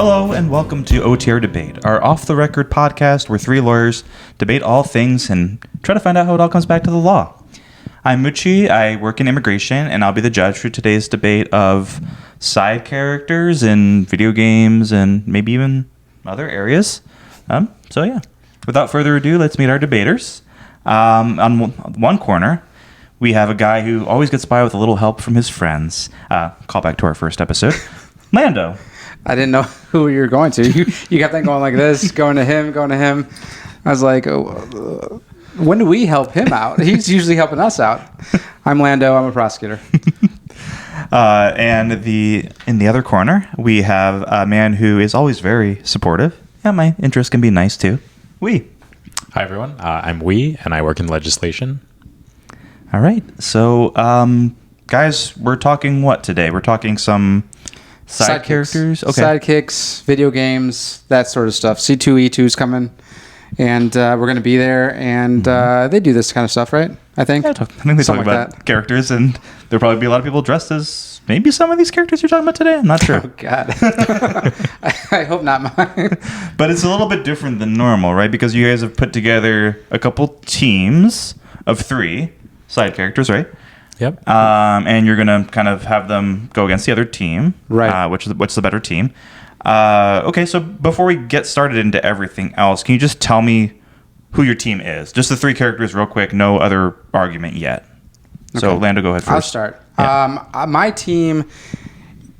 Hello and welcome to OTR Debate, our off-the-record podcast where three lawyers debate all things and try to find out how it all comes back to the law. I'm Muchi, I work in immigration, and I'll be the judge for today's debate of side characters in video games and maybe even other areas. Without further ado, let's meet our debaters. On one corner, we have a guy who always gets by with a little help from his friends. Call back to our first episode. Lando. I didn't know who you were going to. You kept on going like this, going to him. I was like, when do we help him out? He's usually helping us out. I'm Lando. I'm a prosecutor. And in the other corner, we have a man who is always very supportive. Yeah, my interest can be nice too. Huy. Hi, everyone. I'm Huy, and I work in legislation. All right. So, guys, we're talking what today? We're talking some side characters? Okay. Sidekicks, video games, that sort of stuff. C2E2 is coming, and we're going to be there, and they do this kind of stuff, right? I think. Yeah, I think they talk about characters, and there'll probably be a lot of people dressed as maybe some of these characters you're talking about today. I'm not sure. Oh, God. I hope not mine. But it's a little bit different than normal, right? Because you guys have put together a couple teams of 3 side characters, right? Yep. And you're gonna kind of have them go against the other team, right? What's the better team? Okay, so before we get started into everything else, can you just tell me who your team is? Just the 3 characters, real quick. No other argument yet. Okay. So Lando, go ahead first. I'll start. Yeah. My team,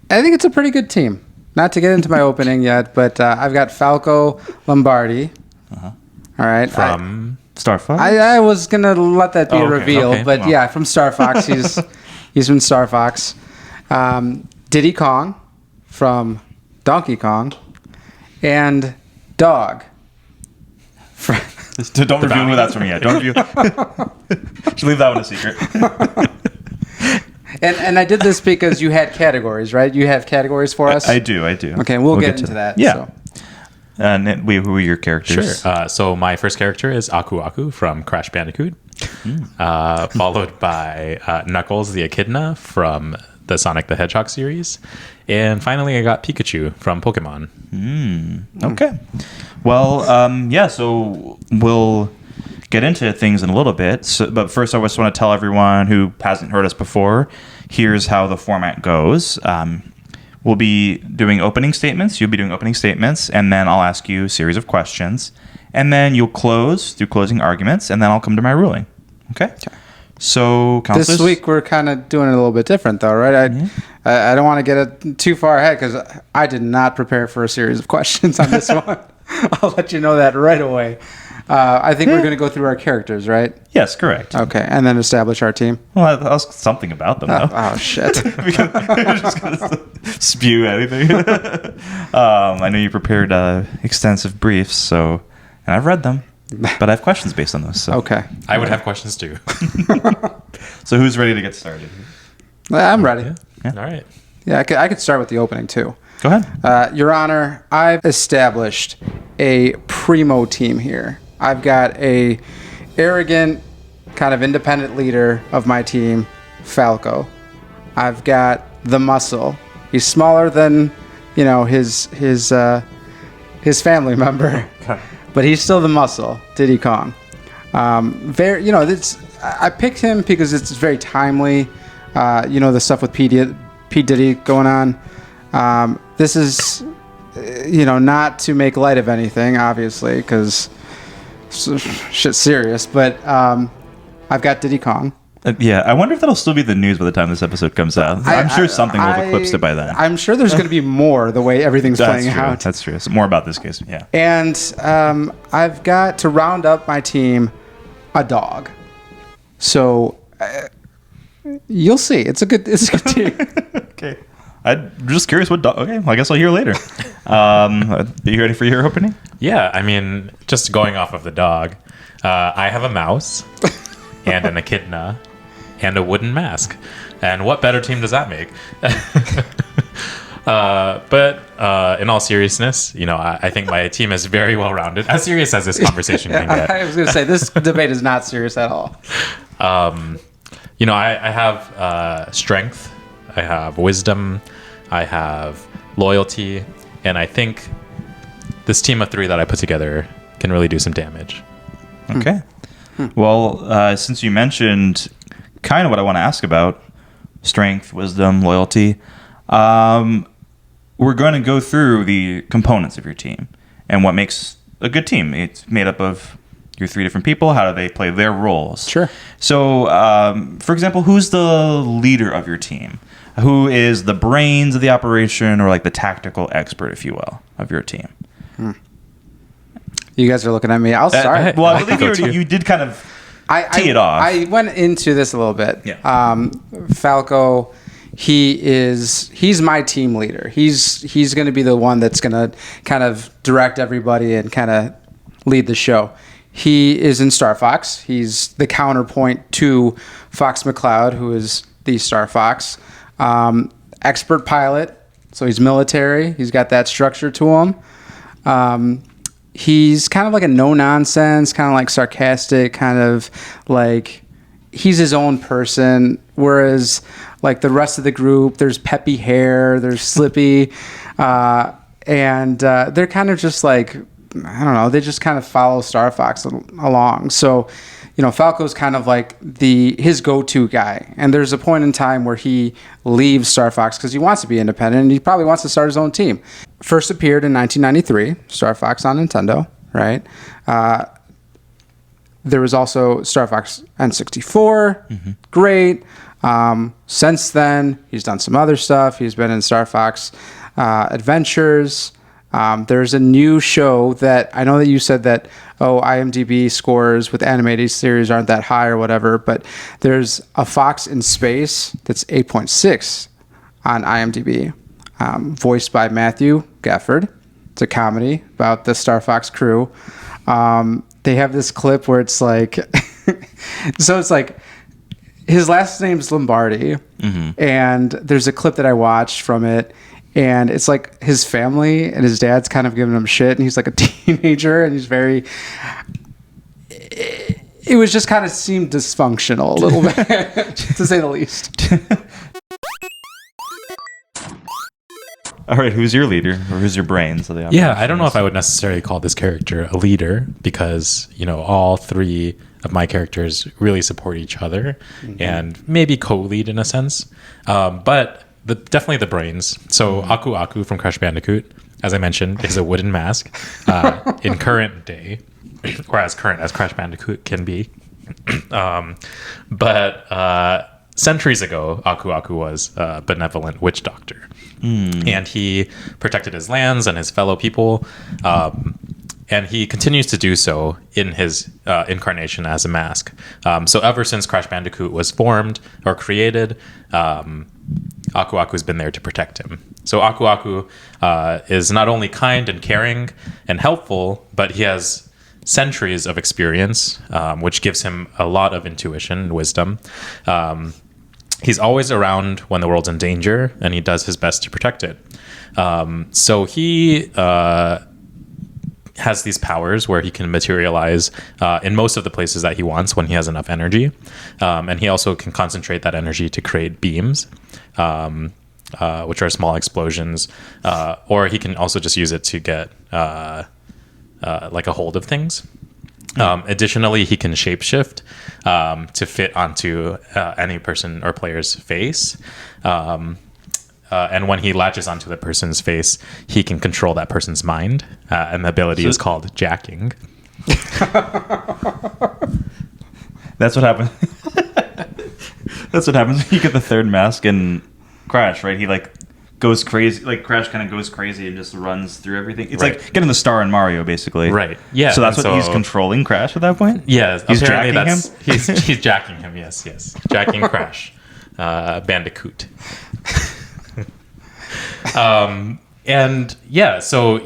I think it's a pretty good team. Not to get into my opening yet, but I've got Falco Lombardi. All right. From Star Fox? I was going to let that be a reveal, but yeah, from Star Fox. He's from Star Fox. Diddy Kong from Donkey Kong. And Dog. Don't reveal who that's from yet. Don't reveal. Should leave that one a secret. And I did this because you had categories, right? You have categories for us? I do. Okay, we'll get into that. Yeah. So. And who are your characters? Sure. So my first character is Aku Aku from Crash Bandicoot, followed by Knuckles the Echidna from the Sonic the Hedgehog series, and finally I got Pikachu from Pokemon. Okay. Well, so we'll get into things in a little bit. But first, I just want to tell everyone who hasn't heard us before, here's how the format goes. We'll be doing opening statements. You'll be doing opening statements, and then I'll ask you a series of questions. And then you'll close through closing arguments, and then I'll come to my ruling. Okay? So, counselors? This week we're kind of doing it a little bit different, though, right? I don't want to get it too far ahead because I did not prepare for a series of questions on this one. I'll let you know that right away. I think we're going to go through our characters, right? Yes, correct. Okay, and then establish our team. Well, I'll ask something about them, though. Oh shit. Because you're just going to spew anything. I know you prepared extensive briefs, and I've read them, but I have questions based on those. So. Okay. I would have questions, too. So who's ready to get started? I'm ready. Yeah. All right. Yeah, I could start with the opening, too. Go ahead. Your Honor, I've established a primo team here. I've got a arrogant, kind of independent leader of my team, Falco. I've got the muscle. He's smaller than, his family member, but he's still the muscle, Diddy Kong. I picked him because it's very timely. The stuff with P. Diddy going on. This is, not to make light of anything, obviously, because shit's serious. But I've got Diddy Kong. I wonder if that'll still be the news by the time this episode comes out. I'm sure something will have eclipsed it by then. I'm sure there's going to be more the way everything's playing out. That's true. More about this case, yeah. And I've got to round up my team a dog. So you'll see. It's a good team. Okay. I'm just curious what dog. Okay, well, I guess I'll hear later. Are you ready for your opening? Yeah, I mean, just going off of the dog, I have a mouse and an echidna and a wooden mask. And what better team does that make? But in all seriousness, I think my team is very well rounded. As serious as this conversation can get. I was going to say, this debate is not serious at all. I have strength. I have wisdom. I have loyalty. And I think this team of 3 that I put together can really do some damage. Okay. Well, since you mentioned kind of what I want to ask about, strength, wisdom, loyalty, we're going to go through the components of your team and what makes a good team. It's made up of your 3 different people. How do they play their roles? Sure. So, for example, who's the leader of your team? Who is the brains of the operation, or like the tactical expert, if you will, of your team? You guys are looking at me. I'll start. Well, I believe you did kind of tee it off. I went into this a little bit. Yeah. Falco, he's my team leader. He's going to be the one that's going to kind of direct everybody and kind of lead the show. He is in Star Fox. He's the counterpoint to Fox McCloud, who is the Star Fox. Expert pilot, so he's military. He's got that structure to him. He's kind of like a no-nonsense, kind of like sarcastic, kind of like he's his own person, whereas like the rest of the group, there's peppy hair, there's Slippy, and they're kind of just like, I don't know, they just kind of follow Star Fox along. So, Falco's kind of like his go-to guy. And there's a point in time where he leaves Star Fox because he wants to be independent, and he probably wants to start his own team. First appeared in 1993, Star Fox on Nintendo, right? There was also Star Fox N64, great. Since then, he's done some other stuff. He's been in Star Fox Adventures. There's a new show that I know that you said that, IMDb scores with animated series aren't that high or whatever, but there's a Fox in Space that's 8.6 on IMDb, voiced by Matthew Gafford. It's a comedy about the Star Fox crew. They have this clip where it's like, so it's like, his last name's Lombardi, and there's a clip that I watched from it, and it's like his family and his dad's kind of giving him shit, and he's like a teenager, and he's very... It was just kind of seemed dysfunctional a little bit, to say the least. All right, who's your leader, or who's your brains of the Yeah, I don't know if I would necessarily call this character a leader, because, all 3 of my characters really support each other and maybe co-lead in a sense. But definitely the brains. So Aku Aku from Crash Bandicoot, as I mentioned, is a wooden mask in current day, or as current as Crash Bandicoot can be. But centuries ago, Aku Aku was a benevolent witch doctor. And he protected his lands and his fellow people. And he continues to do so in his incarnation as a mask. So ever since Crash Bandicoot was formed or created, Aku Aku's been there to protect him. So Aku Aku is not only kind and caring and helpful, but he has centuries of experience, which gives him a lot of intuition and wisdom. He's always around when the world's in danger, and he does his best to protect it. So he has these powers where he can materialize in most of the places that he wants when he has enough energy. And he also can concentrate that energy to create beams, which are small explosions. Or he can also just use it to get like a hold of things. Additionally, he can shapeshift to fit onto any person or player's face. And when he latches onto the person's face, he can control that person's mind. And the ability is called jacking. That's what happened. That's what happens when you get the third mask in Crash, right? He goes crazy. Like Crash kind of goes crazy and just runs through everything. It's like getting the star in Mario, basically. Right. Yeah. So that's what he's controlling Crash at that point? Yeah. He's jacking him? He's jacking him, yes. Jacking Crash. Bandicoot. And yeah, so,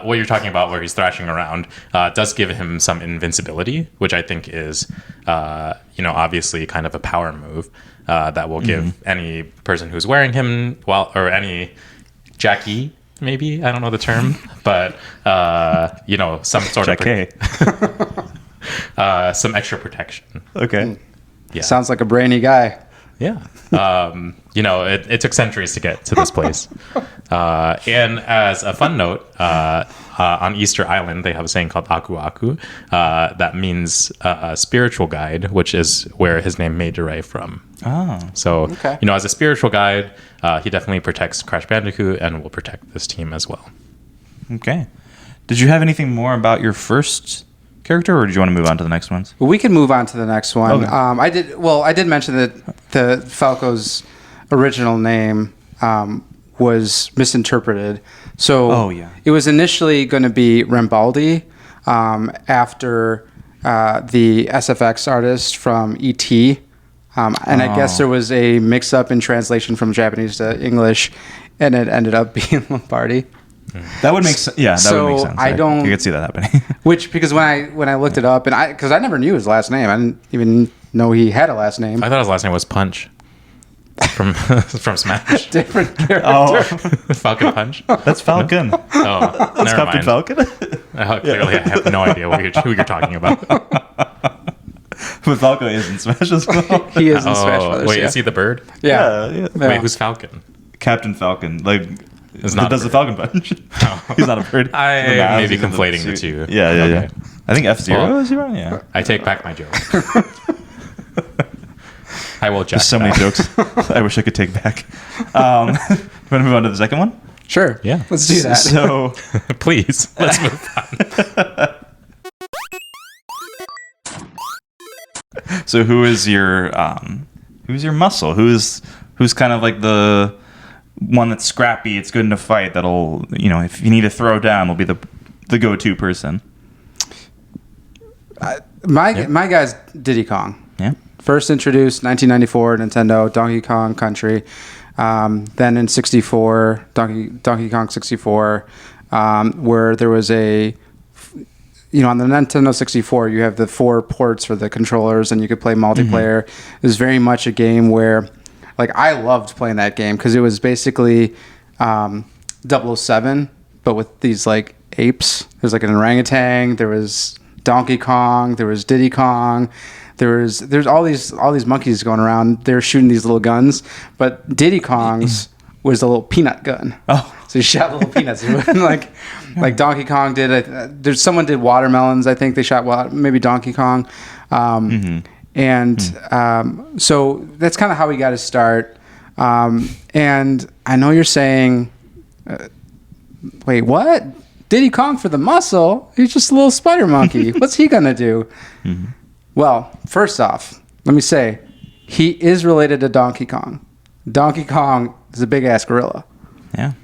what you're talking about where he's thrashing around does give him some invincibility, which I think is, obviously kind of a power move that will give any person who's wearing him, or any Jackie, maybe, I don't know the term, but, some sort of some extra protection. Okay. Yeah. Sounds like a brainy guy. Yeah. It took centuries to get to this place. And as a fun note, on Easter Island, they have a saying called Aku Aku that means a spiritual guide, which is where his name may derive from. Oh. So, Okay. as a spiritual guide, he definitely protects Crash Bandicoot and will protect this team as well. Okay. Did you have anything more about your first character, or did you want to move on to the next ones? Well, we can move on to the next one. Okay. I did mention that the Falco's original name was misinterpreted. So it was initially going to be Rambaldi after the SFX artist from E.T. And I guess there was a mix-up in translation from Japanese to English, and it ended up being Lombardi. That would make sense. Yeah, that would make sense. I don't. You could see that happening. Because when I looked it up, and because I never knew his last name, I didn't even know he had a last name. I thought his last name was Punch from Smash. Different character. Oh, Falcon Punch. that's Falcon. Oh, That's never Captain mind. Falcon. Clearly, I have no idea who you're talking about. But Falco is in Smash as well. He is in Smash Brothers. Wait, yeah. is he the bird? Yeah. Yeah. Wait, who's Falcon? Captain Falcon. Like, It's not does a the Falcon punch. He's not a bird. I He's a mouse. may be He's in the conflating the suit. two. Yeah. Okay. I think F-Zero Well, is he wrong? Yeah. I take back my joke. I will check. There's so many jokes I wish I could take back. Want to move on to the second one? Sure. Yeah. Let's do that. So, Please, let's move on. so who is your muscle? Who's kind of like the one that's scrappy? It's good in a fight. That'll, if you need to throw down, will be the go-to person. My guy's Diddy Kong. Yeah. First introduced 1994 Nintendo Donkey Kong Country. Then in 64 Donkey Kong 64, where there was on the Nintendo 64 you have the 4 ports for the controllers and you could play multiplayer. It was very much a game where I loved playing that game because it was basically 007 but with these apes. There's an orangutan, there was Donkey Kong, there was Diddy Kong. There's all these monkeys going around. They're shooting these little guns, but Diddy Kong's was a little peanut gun. Oh, so he shot little peanuts. It wasn't like Donkey Kong did. Someone did watermelons. I think they shot maybe Donkey Kong, so that's kind of how he got his start. And I know you're saying, wait, what? Diddy Kong for the muscle? He's just a little spider monkey. What's he gonna do? Mm-hmm. Well, first off, let me say, he is related to Donkey Kong. Donkey Kong is a big-ass gorilla. yeah.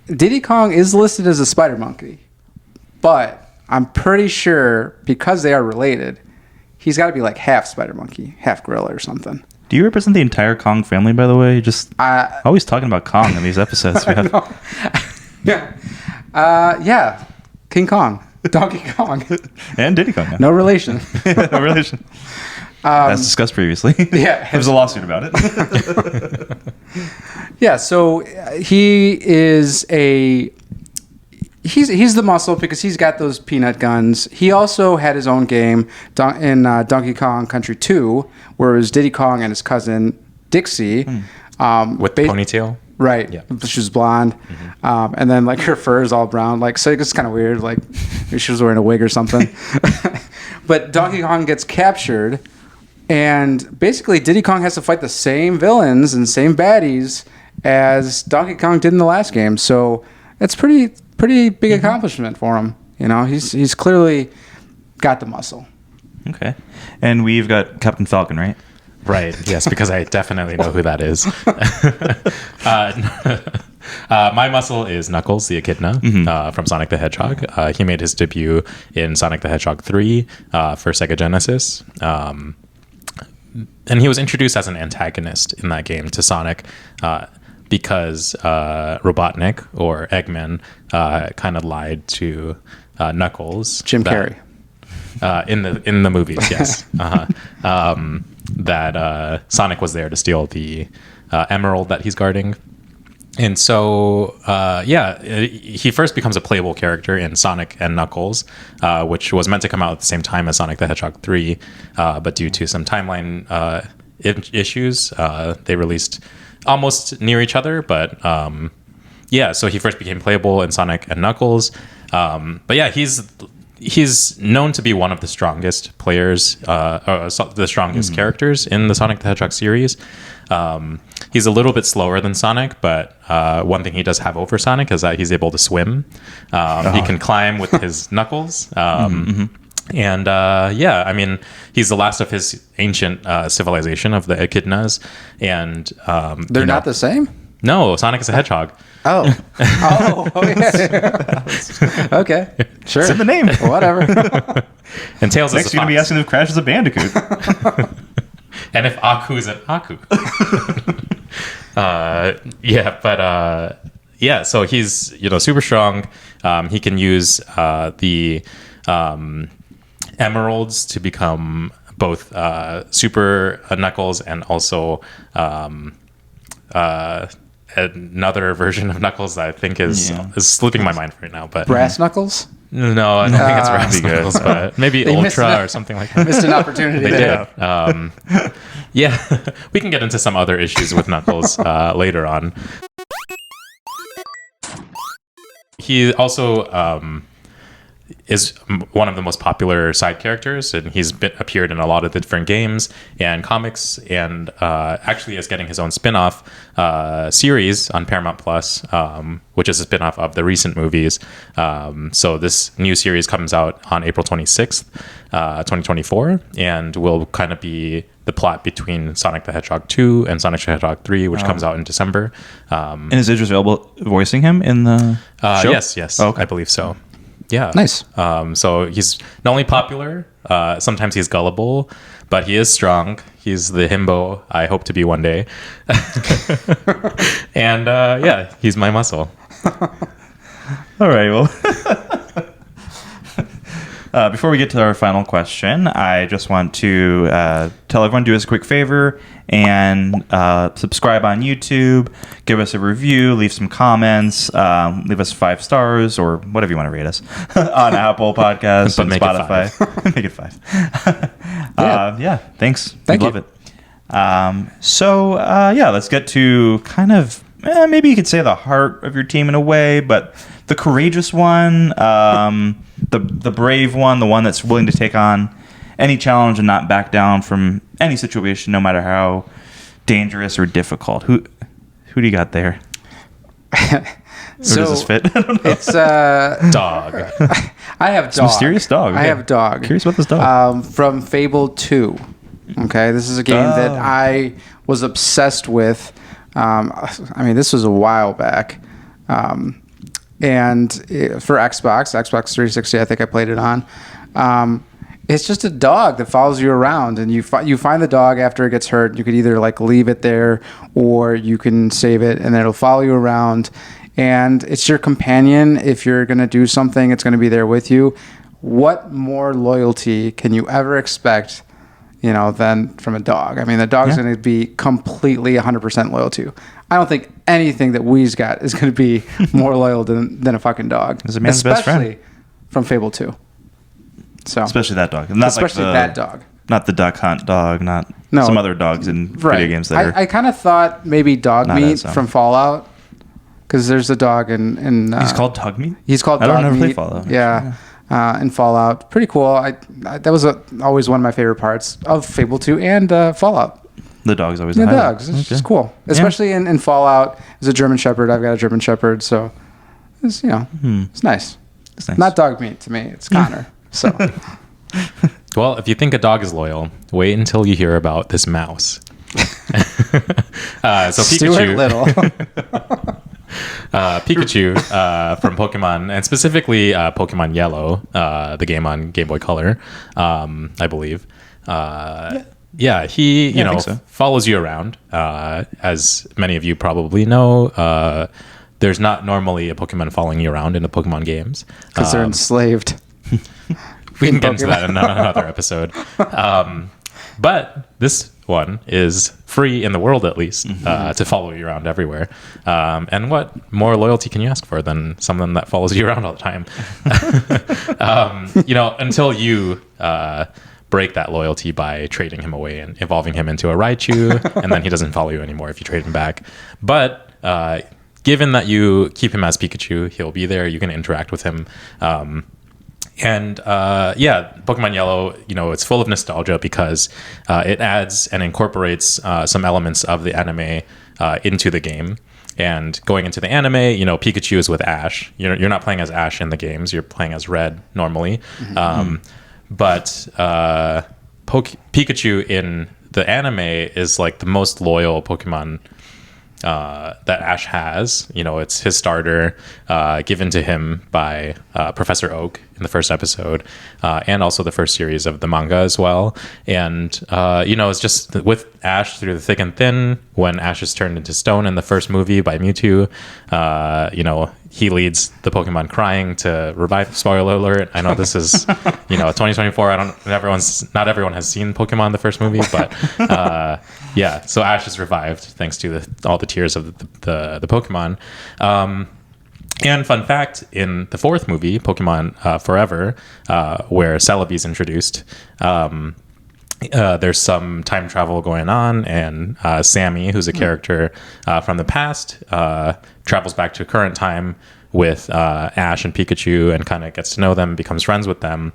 Diddy Kong is listed as a spider monkey, but I'm pretty sure because they are related, he's got to be half spider monkey, half gorilla or something. Do you represent the entire Kong family, by the way? You're just always talking about Kong in these episodes. Yeah. King Kong. Donkey Kong. And Diddy Kong. Yeah. No relation. No relation. As discussed previously. Yeah. There was a lawsuit about it. Yeah, so he is he's the muscle because he's got those peanut guns. He also had his own game in Donkey Kong Country 2, where it was Diddy Kong and his cousin Dixie. With ponytail? Right. Yeah. She was blonde. And then her fur is all brown. So it's kind of weird. Maybe she was wearing a wig or something. But Donkey Kong gets captured. And basically Diddy Kong has to fight the same villains and same baddies as Donkey Kong did in the last game. So it's pretty big accomplishment for him. He's clearly got the muscle. Okay. And we've got Captain Falcon, right? Right. Yes, because I definitely know who that is. My muscle is Knuckles, the echidna, from Sonic the Hedgehog. He made his debut in Sonic the Hedgehog 3 for Sega Genesis. And he was introduced as an antagonist in that game to Sonic because Robotnik, or Eggman, kind of lied to Knuckles. Jim Carrey. In the movies, yes. That Sonic was there to steal the emerald that he's guarding. And so, he first becomes a playable character in Sonic and Knuckles, which was meant to come out at the same time as Sonic the Hedgehog 3, but due to some timeline issues. They released almost near each other, but so he first became playable in Sonic and Knuckles. But yeah, he's known to be one of the strongest players, the strongest characters in the Sonic the Hedgehog series. He's a little bit slower than Sonic, but one thing he does have over Sonic is that he's able to swim. He can climb with his knuckles. And I mean, he's the last of his ancient civilization of the Echidnas. And They're not the same? No, Sonic is a hedgehog. Oh, yeah. Okay, sure. It's in the name. Whatever. And Tails Next, is a you're going to be fox. asking if Crash is a bandicoot. And if Aku is an Aku. So he's, super strong. He can use the emeralds to become both Super Knuckles and also another version of Knuckles that I think is slipping my mind right now. But Brass knuckles? no, I don't think it's Brass good. Knuckles, but maybe They missed Ultra it. or something like that. Missed an opportunity They there. did. We can get into some other issues with Knuckles later on. He also is one of the most popular side characters, and he's appeared in a lot of the different games and comics, and actually is getting his own spin-off series on Paramount Plus, which is a spin-off of the recent movies. So this new series comes out on April 26th, 2024, and will kind of be the plot between Sonic the Hedgehog 2 and Sonic the Hedgehog 3, which comes out in December. And is Idris Elba voicing him in the show? Yes. Oh, okay. I believe so. Yeah. Nice. So he's not only popular, sometimes he's gullible, but he is strong. He's the himbo I hope to be one day. And he's my muscle. All right, well. Before we get to our final question, I just want to tell everyone, do us a quick favor and subscribe on YouTube, give us a review, leave some comments, leave us 5 stars or whatever you want to rate us on Apple Podcasts and make it Spotify. Make it 5. Thanks. Thank We you. love it. Let's get to kind of, maybe you could say the heart of your team in a way, but the courageous one, the brave one, the one that's willing to take on any challenge and not back down from any situation, no matter how dangerous or difficult. Who do you got there? Or does this fit? I don't know. It's Dog. I have dog. Mysterious dog. I Okay. have dog. Curious about this dog. From Fable 2. Okay, this is a game that I was obsessed with. This was a while back. For Xbox 360, I think I played it on. It's just a dog that follows you around, and you find the dog after it gets hurt. You could either leave it there, or you can save it, and it'll follow you around. And it's your companion. If you're gonna do something, it's gonna be there with you. What more loyalty can you ever expect, than from a dog? I mean, the dog's gonna be completely 100% loyal to you. I don't think anything that Wee's got is going to be more loyal than a fucking dog. It's a man's best friend. Especially from Fable 2. So Especially that dog. Not especially that dog. Not the duck hunt dog, not No. some other dogs in video games that are... I kind of thought maybe dog Not meat as, from Fallout, because there's a dog in He's called Dog Meat? He's called I dog don't never meat. play Fallout. Yeah. In Fallout. Pretty cool. That was always one of my favorite parts of Fable 2 and Fallout. The dog's always The the highlight. dogs. It's just cool. Especially in Fallout. As a German Shepherd, I've got a German Shepherd, so it's it's nice. It's nice. Not dog meat to me. It's Connor. So Well, if you think a dog is loyal, wait until you hear about this mouse. So Stuart Pikachu, Little. Pikachu from Pokemon, and specifically Pokemon Yellow, the game on Game Boy Color, I believe. He I think so. follows you around. As many of you probably know, there's not normally a Pokemon following you around in the Pokemon games. Because they're enslaved. We can in get into that in Pokemon. another episode. But this one is free in the world, at least, to follow you around everywhere. And what more loyalty can you ask for than someone that follows you around all the time? Until you break that loyalty by trading him away and evolving him into a Raichu, and then he doesn't follow you anymore if you trade him back. But given that you keep him as Pikachu, he'll be there. You can interact with him. Pokemon Yellow, it's full of nostalgia because it adds and incorporates some elements of the anime into the game. And going into the anime, Pikachu is with Ash. You're not playing as Ash in the games. You're playing as Red normally. But Pikachu in the anime is like the most loyal Pokemon that Ash has. It's his starter given to him by Professor Oak in the first episode, and also the first series of the manga as well. And it's just with Ash through the thick and thin. When Ash is turned into stone in the first movie by Mewtwo, he leads the Pokemon crying to revive. Spoiler alert! I know this is 2024. Not everyone has seen Pokemon the first movie, but so Ash is revived thanks to all the tears of the Pokemon. And fun fact, in the fourth movie, Pokemon Forever, where Celebi is introduced, there's some time travel going on, and Sammy, who's a character from the past, travels back to current time with Ash and Pikachu and kind of gets to know them, becomes friends with them,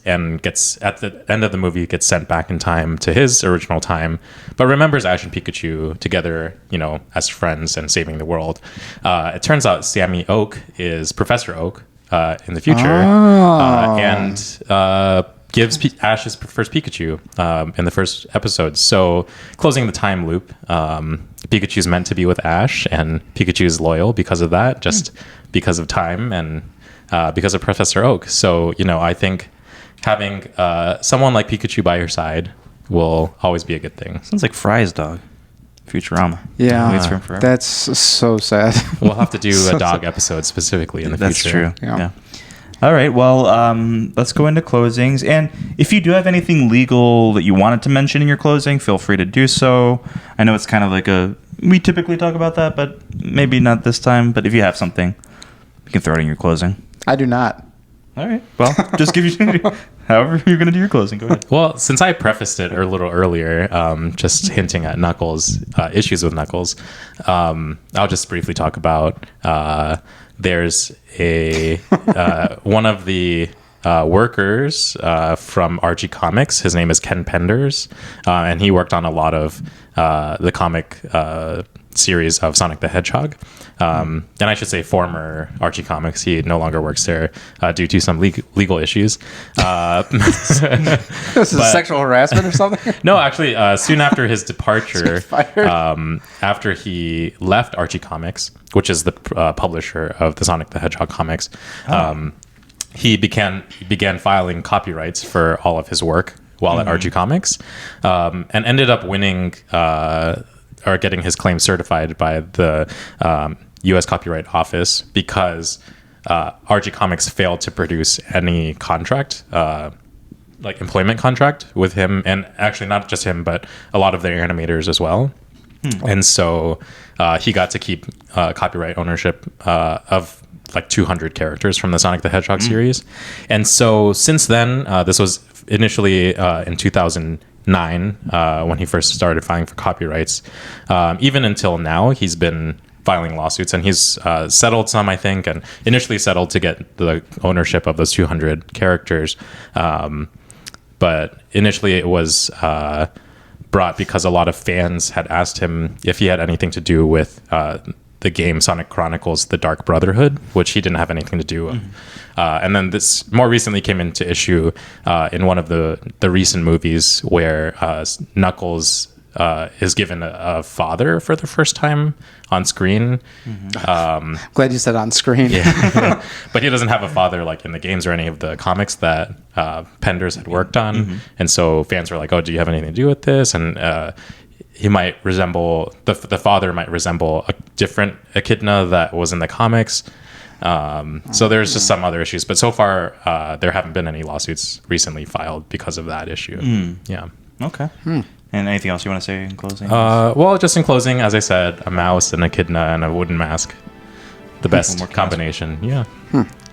and gets, at the end of the movie, gets sent back in time to his original time, but remembers Ash and Pikachu together, as friends and saving the world. It turns out Sammy Oak is Professor Oak in the future, and gives Ash his first Pikachu in the first episode. So closing the time loop, Pikachu's meant to be with Ash, and Pikachu's loyal because of that, just because of time and because of Professor Oak. So, I think having someone like Pikachu by your side will always be a good thing. Sounds like Fry's dog, Futurama. Yeah, Waits for him forever. That's so sad. We'll have to do a dog episode specifically in the That's future. That's true. Yeah. All right. Well, let's go into closings. And if you do have anything legal that you wanted to mention in your closing, feel free to do so. I know it's kind of like we typically talk about that, but maybe not this time. But if you have something, you can throw it in your closing. I do not. All right. Well, just give you however you're going to do your closing. Go ahead. Well, since I prefaced it a little earlier, just hinting at Knuckles, issues with Knuckles, I'll just briefly talk about there's a one of the workers from Archie Comics. His name is Ken Penders, and he worked on a lot of the comic series of Sonic the Hedgehog. And I should say former Archie Comics. He no longer works there due to some legal issues. This is sexual harassment or something? No, actually, soon after his departure, after he left Archie Comics, which is the publisher of the Sonic the Hedgehog comics, he began filing copyrights for all of his work while at Archie Comics, and ended up winning or getting his claim certified by the U.S. Copyright Office because Archie Comics failed to produce any contract, like employment contract with him, and actually not just him, but a lot of their animators as well. And so he got to keep copyright ownership of like 200 characters from the Sonic the Hedgehog series. And so since then, this was initially in 2009 when he first started filing for copyrights. Even until now, he's been filing lawsuits, and he's settled some, I think, and initially settled to get the ownership of those 200 characters. But initially it was brought because a lot of fans had asked him if he had anything to do with the game Sonic Chronicles: The Dark Brotherhood, which he didn't have anything to do with. And then this more recently came into issue in one of the recent movies where Knuckles is given a father for the first time on screen. Glad you said on screen. Yeah. But he doesn't have a father like in the games or any of the comics that Penders had worked on. And so fans were like, oh, do you have anything to do with this? And he might resemble, the father might resemble a different echidna that was in the comics. So there's just some other issues. But so far, there haven't been any lawsuits recently filed because of that issue. Yeah. Okay. And anything else you want to say in closing? Well, just in closing, as I said, a mouse, an echidna, and a wooden mask. The best combination. Yeah.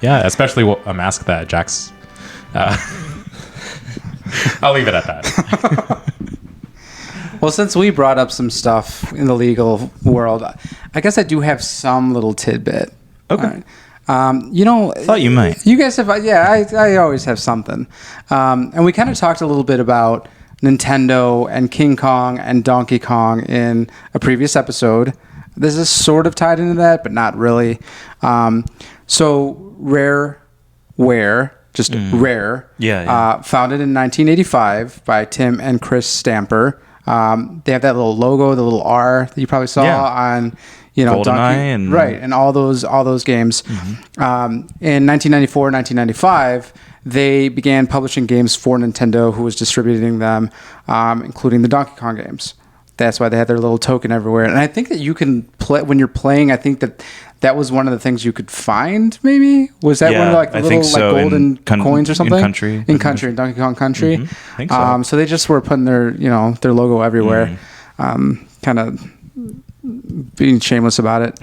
Yeah, especially a mask that Jax I'll leave it at that. Well, since we brought up some stuff in the legal world, I guess I do have some little tidbit. Okay. Thought you might. You guys have, I always have something. And we kind of talked a little bit about Nintendo and King Kong and Donkey Kong in a previous episode. This is sort of tied into that, but not really. So Rare, Rare. Founded in 1985 by Tim and Chris Stamper. They have that little logo, the little R that you probably saw on, GoldenEye and all those games. In 1994, 1995, they began publishing games for Nintendo, who was distributing them, including the Donkey Kong games. That's why they had their little token everywhere. And I think that you can play when you're playing. I think that was one of the things you could find. Maybe was that one of the little golden coins or something in Donkey Kong Country. I think so. So they just were putting their their logo everywhere. Kind of being shameless about it.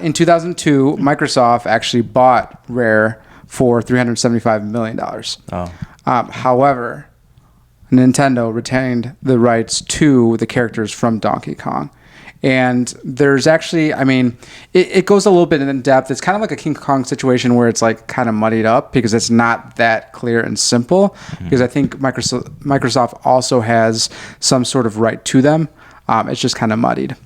In 2002, Microsoft actually bought Rare for $375 million. However, Nintendo retained the rights to the characters from Donkey Kong. And there's actually, it goes a little bit in depth. It's kind of like a King Kong situation where it's like kind of muddied up because it's not that clear and simple. Because I think Microsoft also has some sort of right to them. It's just kind of muddied.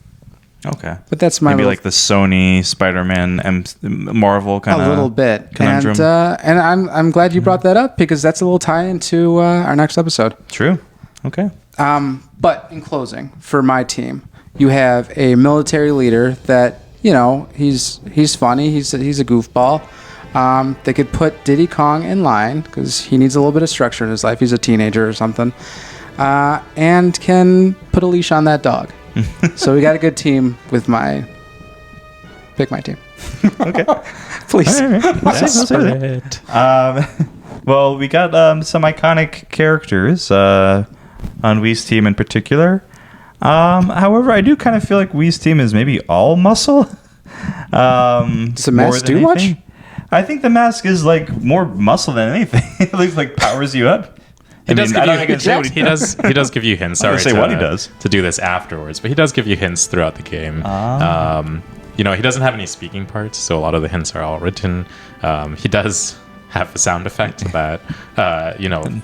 Okay. But that's maybe like the Sony, Spider-Man, and Marvel kind of a little bit conundrum. And I'm glad you brought that up because that's a little tie into our next episode. True. Okay. But in closing, for my team, you have a military leader that he's funny. He's a goofball. They could put Diddy Kong in line because he needs a little bit of structure in his life. He's a teenager or something, and can put a leash on that dog. So we got a good team with pick my team. Okay. Please. All right. Well, we got some iconic characters on Wii's team in particular. However, I do kind of feel like Wii's team is maybe all muscle. Does the mask do much? I think the mask is like more muscle than anything. It looks like powers you up. He does give you hints. Sorry to do this afterwards, but he does give you hints throughout the game. He doesn't have any speaking parts, so a lot of the hints are all written. He does have a sound effect that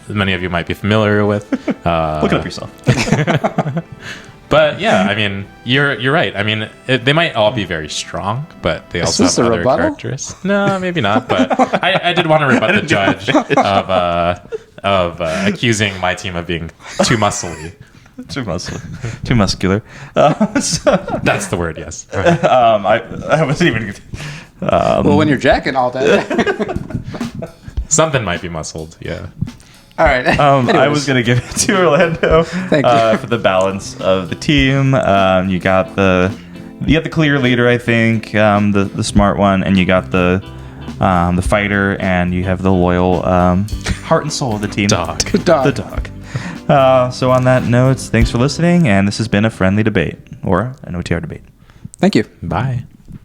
many of you might be familiar with. Look it up yourself. But yeah, you're right. They might all be very strong, but they also have other characters. No, maybe not. But I did want to rebut the judge of accusing my team of being too muscly. Too muscular. That's the word, yes. I wasn't even... well, when you're jacking all day. Something might be muscled, yeah. All right. I was going to give it to Orlando. Thank you. For the balance of the team. You got the clear leader, I think, the smart one, and you got the fighter, and you have the loyal heart and soul of the team. The dog. So on that note, thanks for listening, and this has been a friendly debate, or an OTR debate. Thank you. Bye.